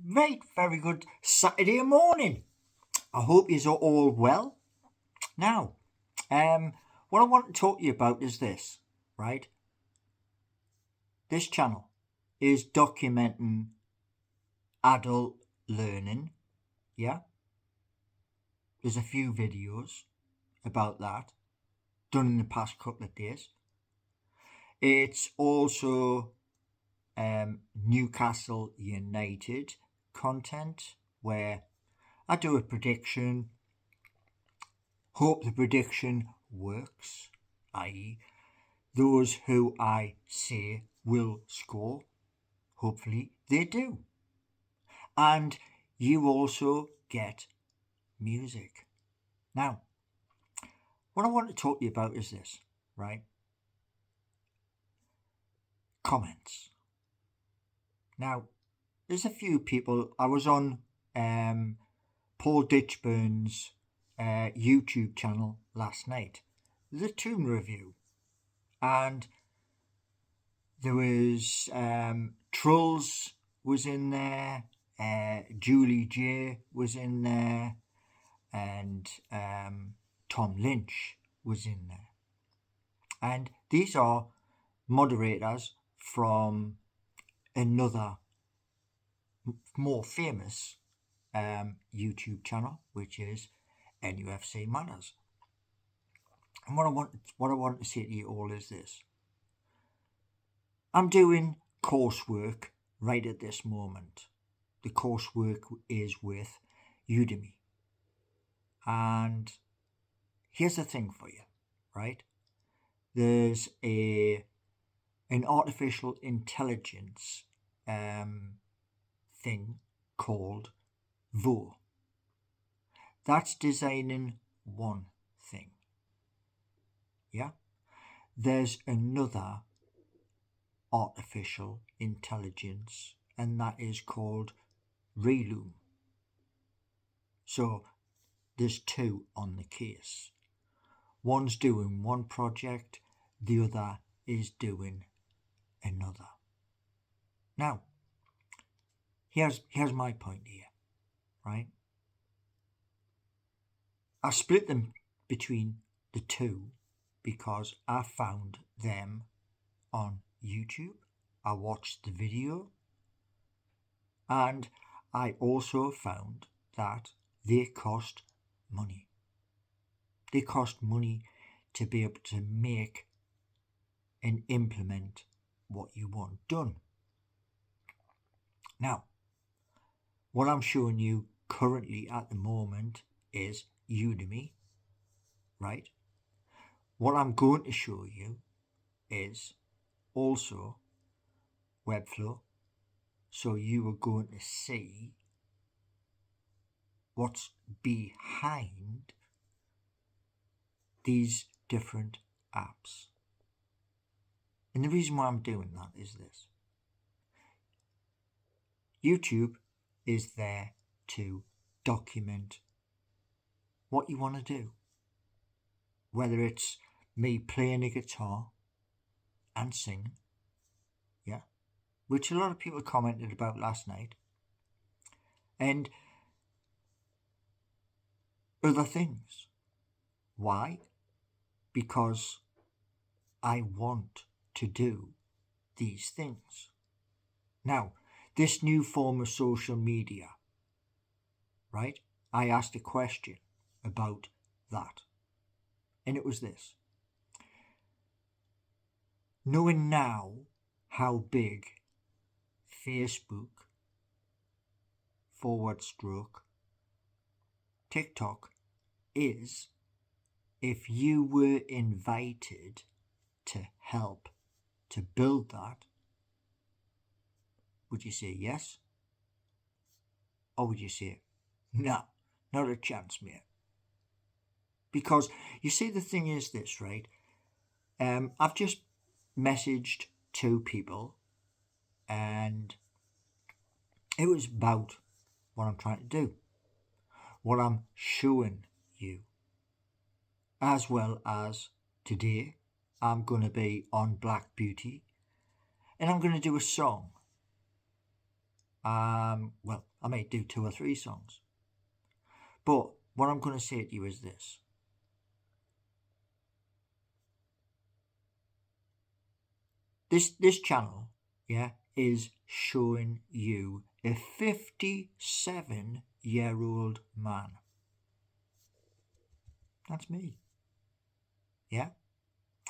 Right, very good Saturday morning. I hope you're all well. Now, what I want to talk to you about is this, right? This channel is documenting adult learning, yeah? There's a few videos about that done in the past couple of days. It's also Newcastle United content where I do a prediction, hope the prediction works, i.e. those who I say will score, hopefully they do. And you also get music. Now, what I want to talk to you about is this, right? Comments. Now, there's a few people. I was on Paul Ditchburn's YouTube channel last night. The tune review. And there was Trulls was in there, Julie J was in there, and Tom Lynch was in there. And these are moderators from another more famous YouTube channel, which is NUFC Manners. And what I want to say to you all is this. I'm doing coursework right at this moment. The coursework is with Udemy. And here's the thing for you, right? There's an artificial intelligence thing called VO. That's designing one thing. Yeah? There's another artificial intelligence, and that is called Reloom. So there's two on the case. One's doing one project, the other is doing another. Now, here's my point here, right? I split them between the two because I found them on YouTube. I watched the video, and I also found that they cost money. They cost money to be able to make and implement what you want done. Now, what I'm showing you currently at the moment is Udemy, right? What I'm going to show you is also Webflow, so you are going to see what's behind these different apps. And the reason why I'm doing that is this. YouTube is there to document what you want to do. Whether it's me playing a guitar and singing, yeah, which a lot of people commented about last night, and other things. Why? Because I want to do these things. Now, this new form of social media, right? I asked a question about that. And it was this. Knowing now how big Facebook / TikTok is, if you were invited to help to build that, would you say yes? Or would you say, no, not a chance, mate? Because you see, the thing is this, right? I've just messaged two people, and it was about what I'm trying to do, what I'm showing you, as well as today I'm going to be on Black Beauty, and I'm going to do a song Well, I may do 2 or 3 songs. But what I'm going to say to you is this. This channel, yeah, is showing you a 57-year-old man. That's me. Yeah.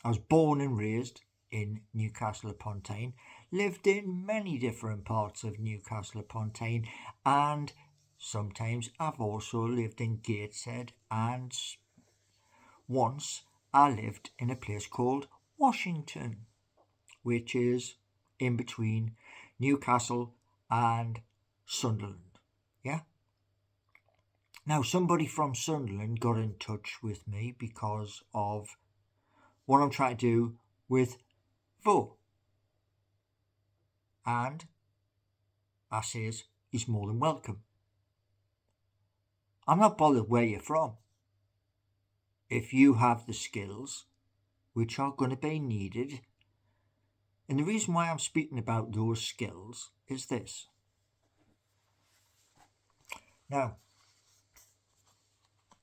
I was born and raised in Newcastle upon Tyne, lived in many different parts of Newcastle upon Tyne, and sometimes I've also lived in Gateshead, and once I lived in a place called Washington, which is in between Newcastle and Sunderland. Yeah. Now, somebody from Sunderland got in touch with me because of what I'm trying to do with Vo. And I says, he's more than welcome. I'm not bothered where you're from. If you have the skills which are going to be needed, and the reason why I'm speaking about those skills is this. Now,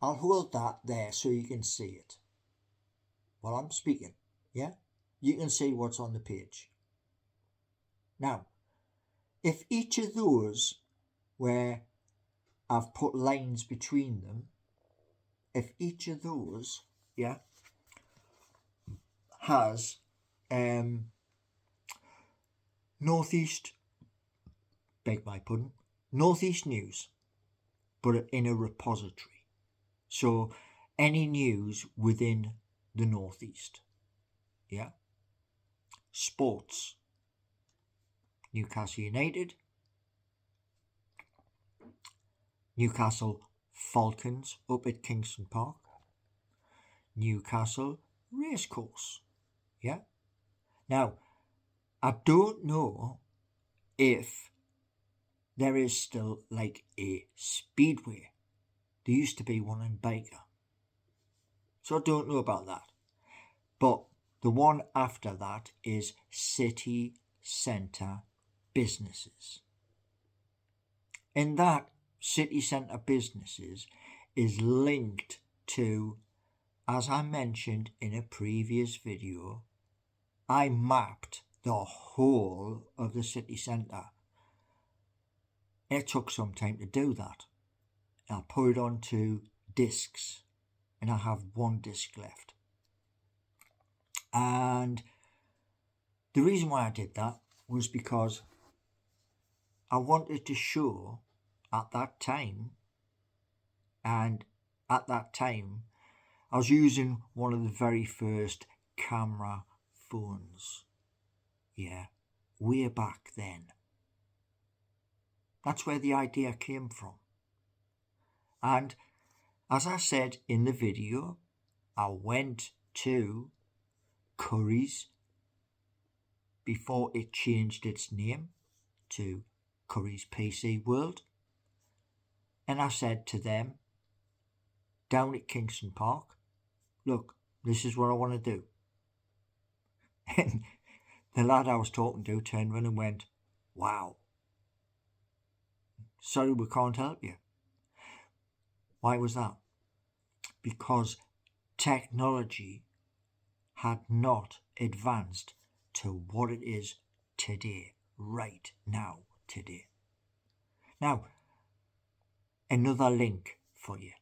I'll hold that there so you can see it while I'm speaking, yeah? You can see what's on the page. Now, if each of those where I've put lines between them, if each of those, yeah, has Northeast, beg my pardon, Northeast news, but in a repository. So any news within the Northeast, yeah. Sports, Newcastle United, Newcastle Falcons up at Kingston Park, Newcastle Racecourse, yeah. Now, I don't know if there is still like a speedway. There used to be one in Baker. So I don't know about that. But the one after that is city centre businesses. And that city centre businesses is linked to, as I mentioned in a previous video, I mapped the whole of the city centre. It took some time to do that. I put it onto discs, and I have 1 disc left. And the reason why I did that was because I wanted to show at that time, and at that time I was using one of the very first camera phones. Yeah, way back then. That's where the idea came from. And as I said in the video, I went to Curry's before it changed its name to Curry's PC World. And I said to them, down at Kingston Park, look, this is what I want to do. And the lad I was talking to turned around and went, wow, sorry, we can't help you. Why was that? Because technology had not advanced to what it is today, right now, today. Now, another link for you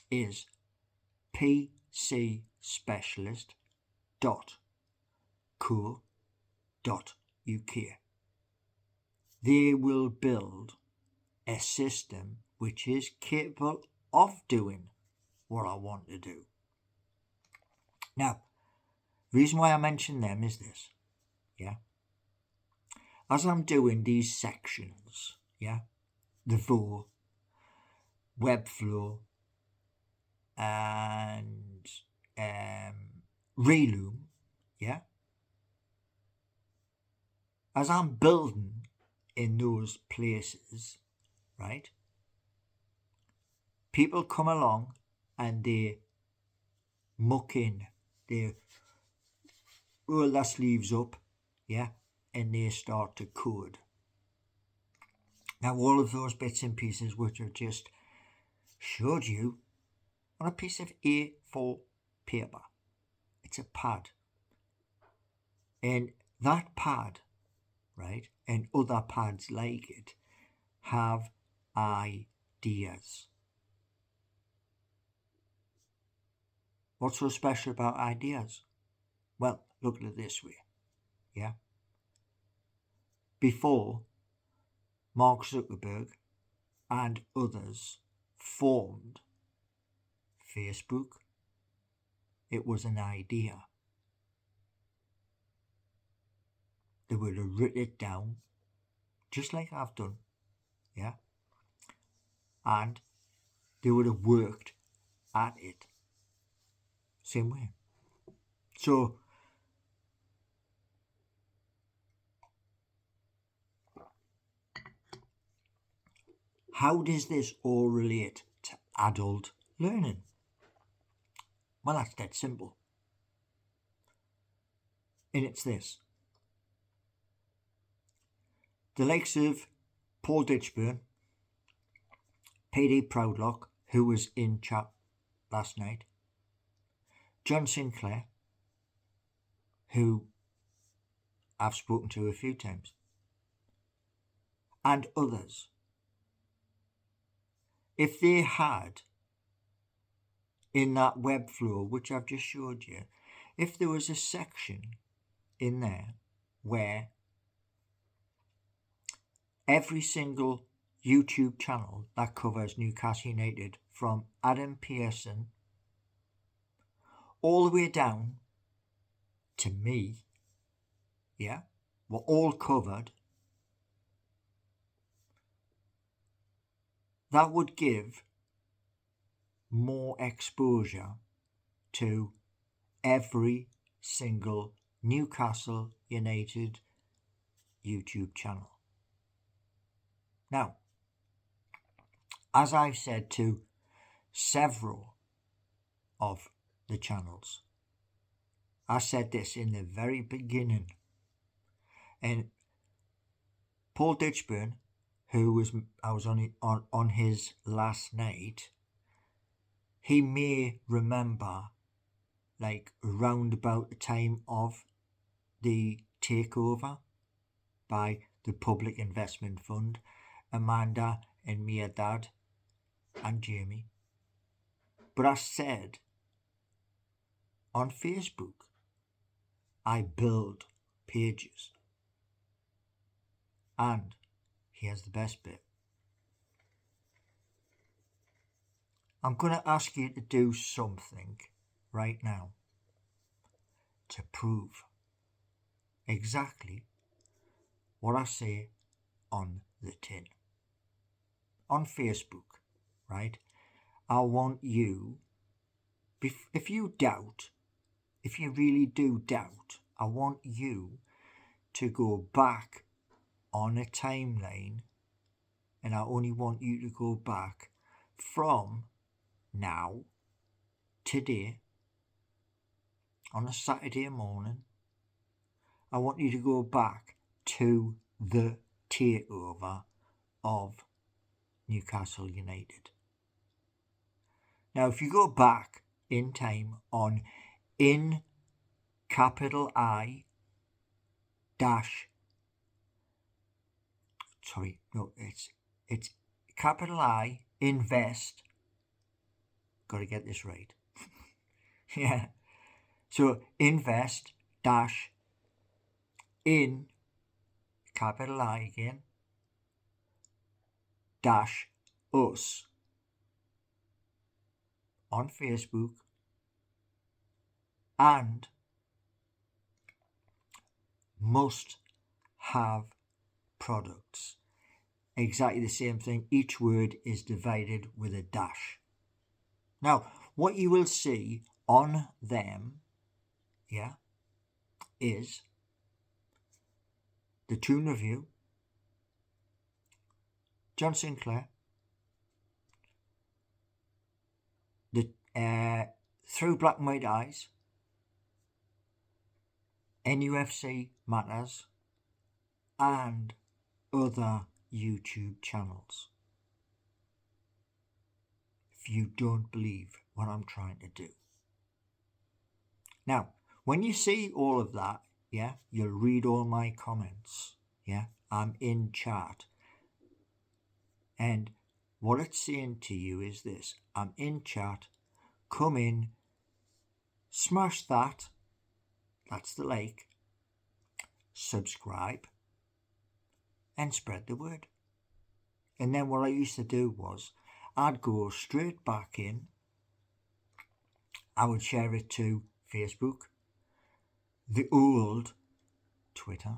is pcspecialist.co.uk. They will build a system which is capable of doing what I want to do. Now, the reason why I mention them is this, yeah. As I'm doing these sections, yeah, the Vo, Webflow, and Reloom, yeah. As I'm building in those places, right, people come along and they muck in, they roll their sleeves up, yeah, and they start to code. Now, all of those bits and pieces which I've just showed you on a piece of A4 paper. It's a pad. And that pad, right, and other pads like it, have ideas. What's so special about ideas? Well, look at it this way, yeah? Before Mark Zuckerberg and others formed Facebook, it was an idea. They would have written it down, just like I've done, yeah? And they would have worked at it. Same way. So, how does this all relate to adult learning? Well, that's dead simple. And it's this. The likes of Paul Ditchburn, PD Proudlock, who was in chat last night, John Sinclair, who I've spoken to a few times, and others, if they had in that web flow, which I've just showed you, if there was a section in there where every single YouTube channel that covers Newcastle United, from Adam Pearson all the way down to me, yeah, were all covered, that would give more exposure to every single Newcastle United YouTube channel. Now, as I've said to several of the channels, I said this in the very beginning, and Paul Ditchburn, who I was on his last night, he may remember, like, around about the time of the takeover by the Public Investment Fund, Amanda and Mia Dad and Jamie. But I said on Facebook, I build pages. And here's the best bit. I'm going to ask you to do something right now to prove exactly what I say on the tin. On Facebook, right? I want you, if you doubt, if you really do doubt, I want you to go back on a timeline, and I only want you to go back from now, today, on a Saturday morning. I want you to go back to the takeover of Newcastle United. Now, if you go back in time on in capital I dash, sorry, no, it's capital I invest. Got to get this right. Yeah. So invest dash in capital I again dash us on Facebook, and must have products. Exactly the same thing. Each word is divided with a dash. Now, what you will see on them, yeah, is the Toon Review, John Sinclair, the Through Black and White Eyes, NUFC Matters, and other YouTube channels if you don't believe what I'm trying to do. Now, when you see all of that, yeah, you'll read all my comments. Yeah, I'm in chat. And what it's saying to you is this: I'm in chat, come in, smash that, that's the like, subscribe, and spread the word. And then what I used to do was, I'd go straight back in, I would share it to Facebook, the old Twitter,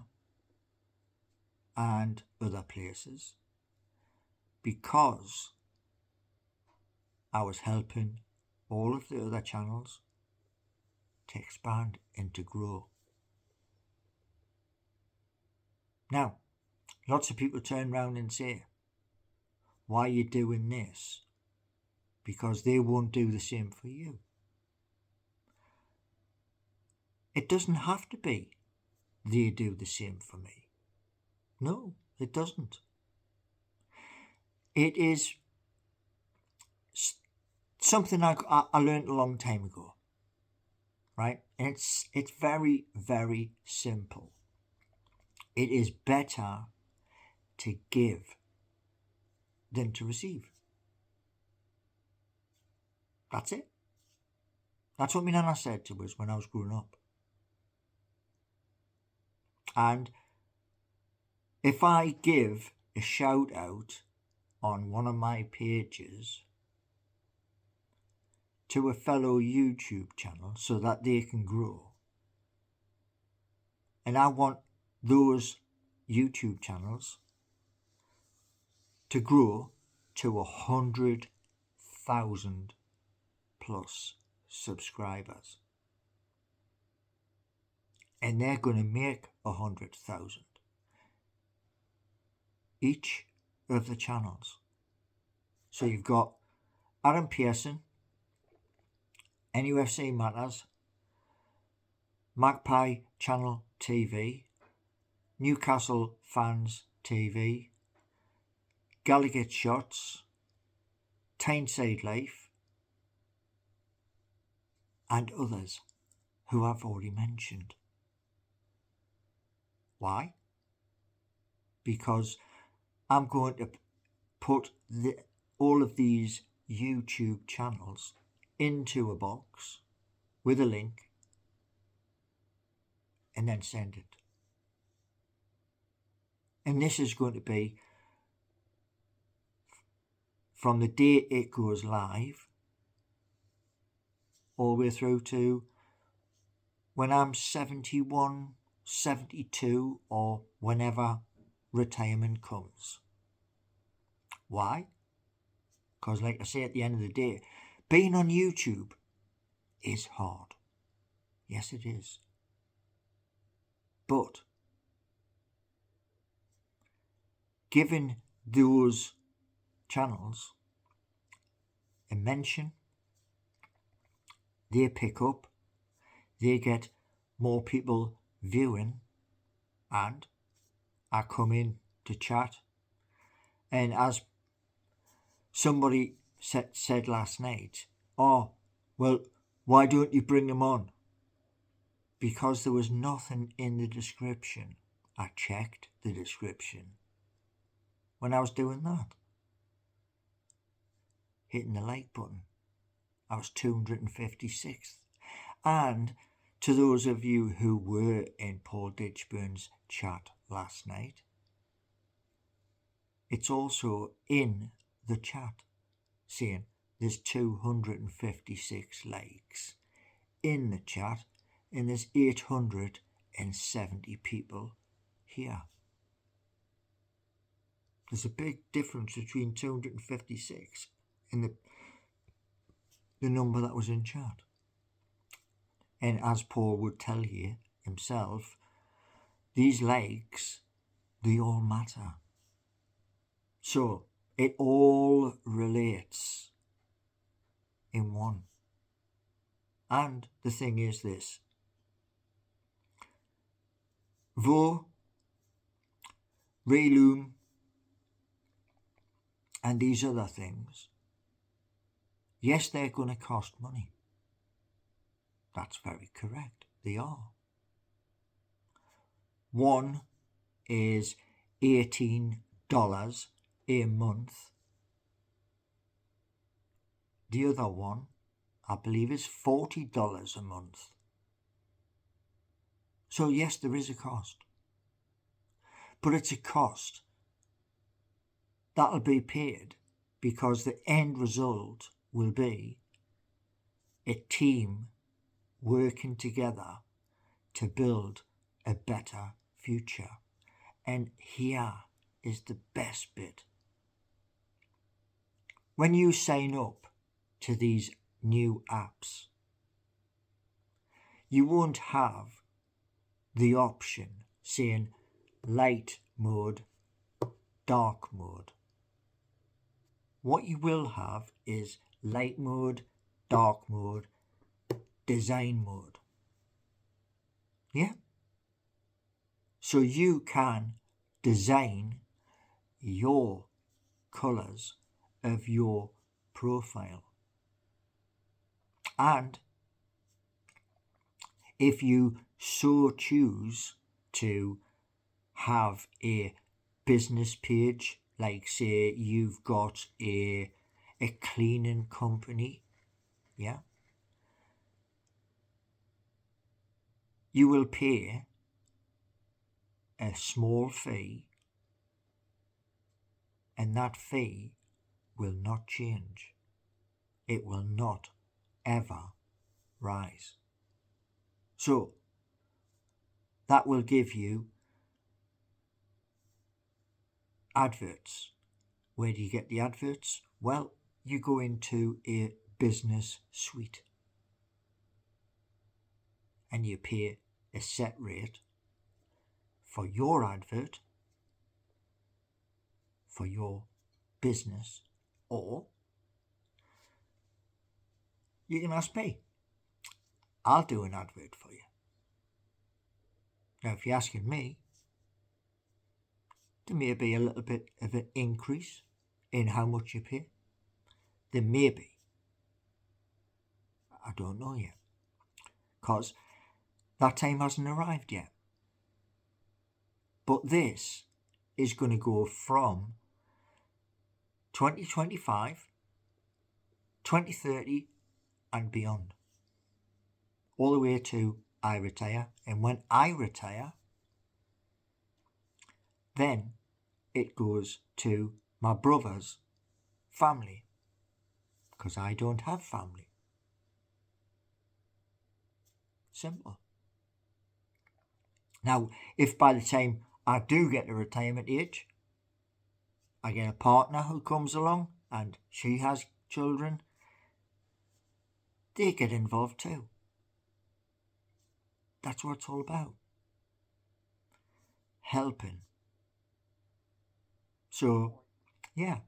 and other places, because I was helping all of the other channels to expand and to grow. Now, lots of people turn around and say, why are you doing this? Because they won't do the same for you. It doesn't have to be they do the same for me. No, it doesn't. It is something I learned a long time ago, right? And it's very, very simple. It is better to give than to receive. That's it. That's what my nana said to us when I was growing up. And if I give a shout out on one of my pages to a fellow YouTube channel so that they can grow, and I want those YouTube channels to grow to 100,000 plus subscribers, and they're going to make 100,000 each of the channels. So you've got Adam Pearson, NUFC Matters, Magpie Channel TV, Newcastle Fans TV, Gallagher Shots, Tyneside Life, and others who I've already mentioned. Why? Because I'm going to put all of these YouTube channels into a box with a link and then send it. And this is going to be from the day it goes live all the way through to when I'm 71, 72, or whenever retirement comes. Why? Because like I say, at the end of the day, being on YouTube is hard. Yes, it is. But giving those channels a mention, they pick up, they get more people viewing, and I come in to chat. And as somebody said last night, oh, well, why don't you bring them on? Because there was nothing in the description. I checked the description when I was doing that. Hitting the like button. I was 256th. And to those of you who were in Paul Ditchburn's chat last night, it's also in the chat saying there's 256 likes in the chat, and there's 870 people here. There's a big difference between 256 and the number that was in chat. And as Paul would tell you himself, these likes, they all matter. So it all relates in one. And the thing is this: though Ray Loom and these other things, yes, they're going to cost money. That's very correct. They are. One is $18 a month. The other one, I believe, is $40 a month. So yes, there is a cost. But it's a cost that'll be paid because the end result will be a team working together to build a better future. And here is the best bit. When you sign up to these new apps, you won't have the option saying light mode, dark mode. What you will have is light mode, dark mode, design mode. Yeah? So you can design your colours of your profile. And if you so choose to have a business page, like say you've got a cleaning company, yeah, you will pay a small fee, and that fee will not change. It will not ever rise. So that will give you adverts. Where do you get the adverts? Well, you go into a business suite and you pay a set rate for your advert, for your business, or you can ask me. I'll do an advert for you. Now, if you're asking me, there may be a little bit of an increase in how much you pay. There may be. I don't know yet, because that time hasn't arrived yet. But this is going to go from 2025, 2030 and beyond, all the way to I retire. And when I retire, then it goes to my brother's family, because I don't have family. Simple. Now, if by the time I do get to retirement age, I get a partner who comes along and she has children, they get involved too. That's what it's all about. Helping. So, yeah,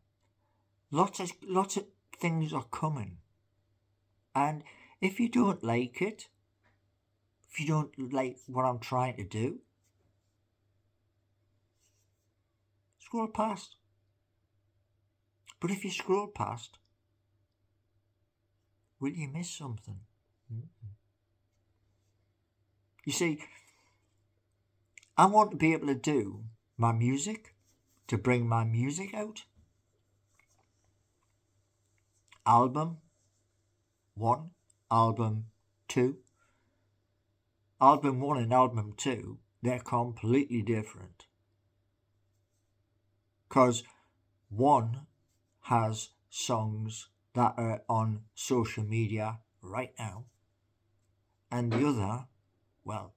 lots of things are coming. And if you don't like it, if you don't like what I'm trying to do, scroll past. But if you scroll past, will you miss something? You see, I want to be able to do my music, to bring my music out. Album 1, album 2. Album 1 and album 2, they're completely different. Because one has songs that are on social media right now, and the other, well,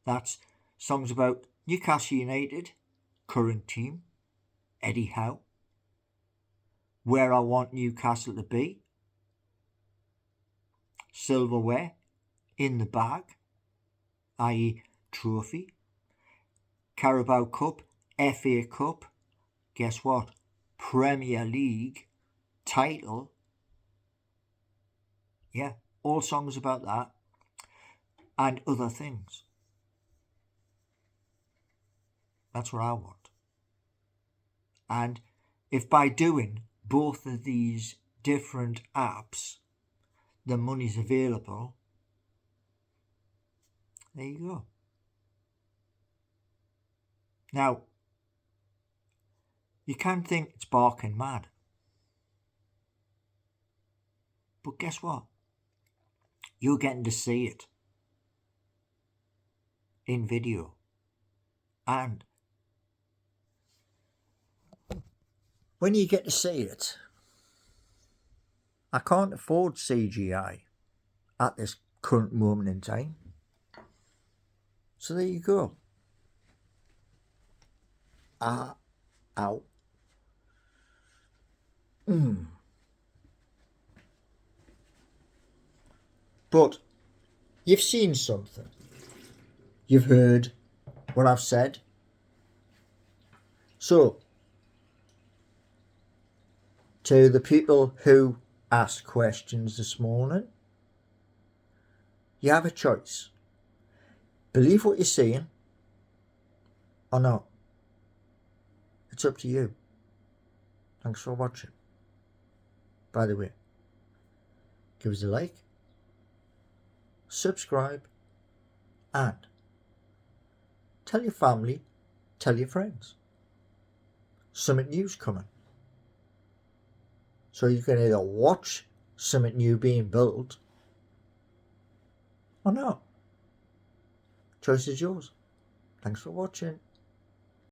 that's songs about Newcastle United, current team, Eddie Howe, where I want Newcastle to be, silverware in the bag, i.e. trophy, Carabao Cup, FA Cup, guess what, Premier League title, yeah, all songs about that, and other things. That's what I want. And if by doing both of these different apps, the money's available, there you go. Now, you can think it's barking mad. But guess what? You're getting to see it in video. And when you get to see it, I can't afford CGI at this current moment in time. So there you go. Ow. But you've seen something. You've heard what I've said. So, to the people who asked questions this morning, you have a choice. Believe what you're seeing or not. It's up to you. Thanks for watching. By the way, give us a like, subscribe, and tell your family, tell your friends. Something new's coming. So you can either watch something new being built or not. Choice is yours. Thanks for watching.